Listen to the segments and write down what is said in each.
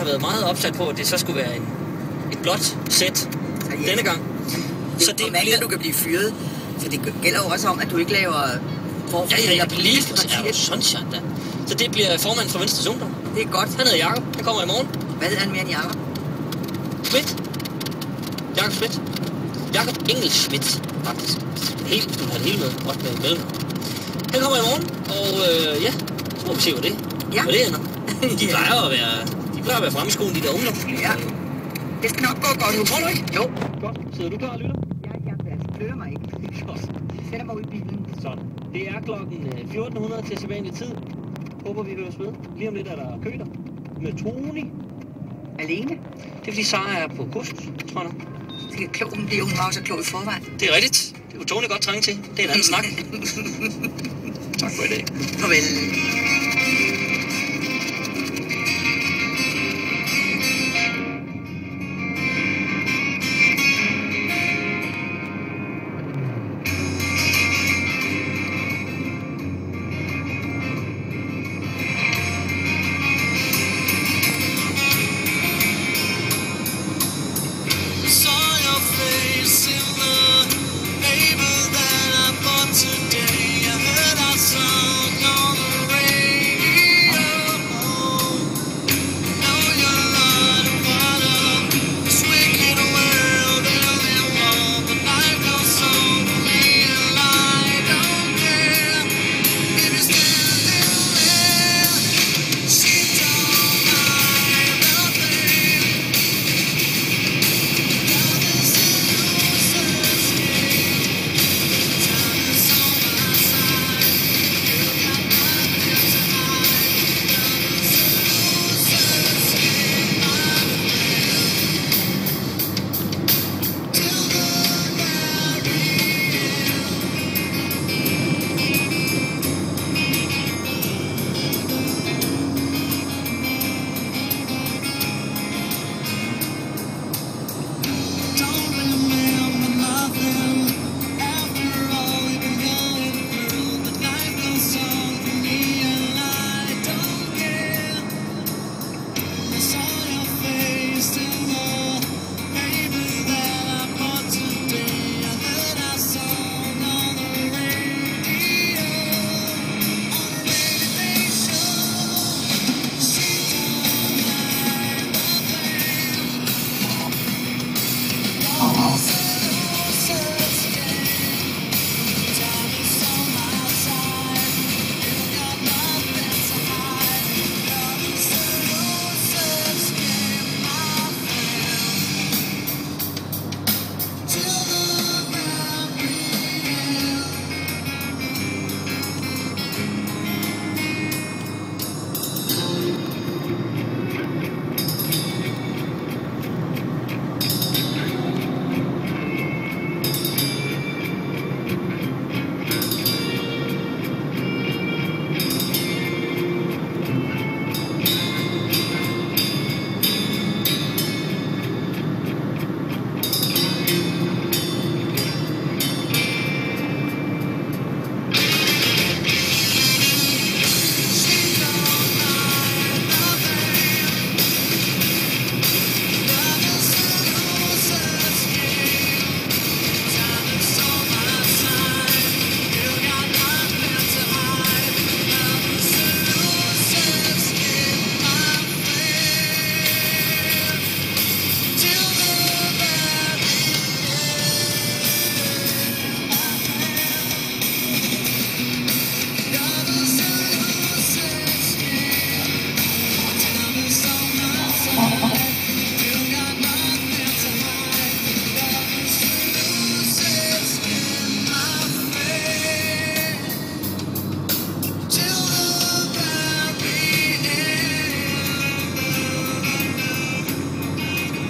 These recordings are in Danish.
været meget opsat på, at det så skulle være et blåt sæt denne gang. Så det bliver... du kan blive fyret, for det gælder jo også om, at du ikke laver Ja, lige sådan da. Så det bliver formanden for Venstres Ungdom. Det er godt. Han hedder Jakob. Han kommer i morgen. Hvad hedder han mere end Jakob? Schmidt. Jakob Schmidt. Jakob Engel Schmidt, faktisk. Helt, du har hele med. Godt med mellem. Han kommer i morgen, og ja, så må vi se, hvad det ender. De plejer at være fremme i skoen, de der ungdom. Ja. Det skal nok gå godt. Du tror du ikke? Jo. Godt. Sidder du klar og lytter? Jeg flytter mig ikke. Sætter mig ud i bilen. Sådan. Det er klokken 1400 til sædvanlig tid. Håber vi høres ved. Lige om lidt er der køler med Tony. Alene? Det er fordi Sara er på kursus, tror jeg. Det er klogt, men det er hun også klog i forvejen. Det er rigtigt. Det er jo Tony godt trænge til. Det er en anden snak. Tak for i dag. Farvel.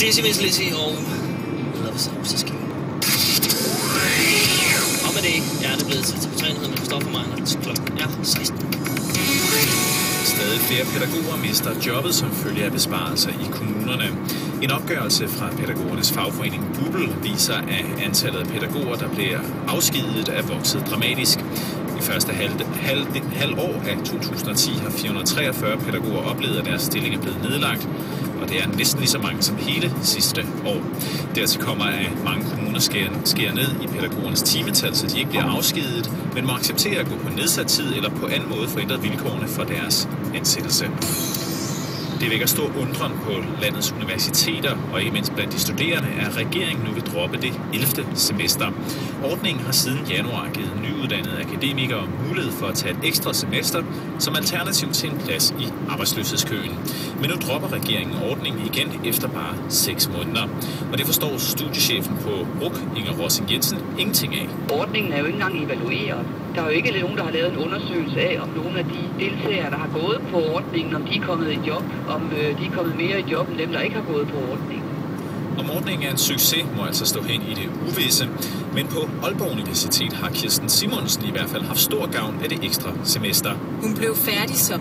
Decimens Lizzy og så skal vi. Og med det er det blevet til træenheden med Kristoffer Meiner. Klokken er 16. Stadig flere pædagoger mister jobbet som følge af besparelser i kommunerne. En opgørelse fra pædagogernes fagforening BUPL viser, at antallet af pædagoger, der bliver afskediget, er vokset dramatisk. I første halvår af 2010 har 443 pædagoger oplevet, at deres stilling er blevet nedlagt. og det er næsten lige så mange som hele sidste år. Dertil kommer, at mange kommuner skærer ned i pædagogernes timetal, så de ikke bliver afskediget, men må acceptere at gå på nedsat tid eller på anden måde forændre vilkårene for deres ansættelse. Det vækker stor undren på landets universiteter, og ikke mindst blandt de studerende, at regeringen nu vil droppe det 11. semester. Ordningen har siden januar givet nyuddannede akademikere mulighed for at tage et ekstra semester som alternativ til en plads i arbejdsløshedskøen. Men nu dropper regeringen ordningen igen efter bare 6 måneder. Og det forstår studiechefen på RUC, Inger Rossing Jensen, ingenting af. Ordningen er jo ikke engang evalueret. Der er jo ikke nogen, der har lavet en undersøgelse af, om nogle af de deltagere, der har gået på ordningen, om de er kommet i job, om de er kommet mere i job end dem, der ikke har gået på ordningen. Om ordningen er en succes, må altså stå hen i det uvisse. Men på Aalborg Universitet har Kirsten Simonsen i hvert fald haft stor gavn af det ekstra semester. Hun blev færdig som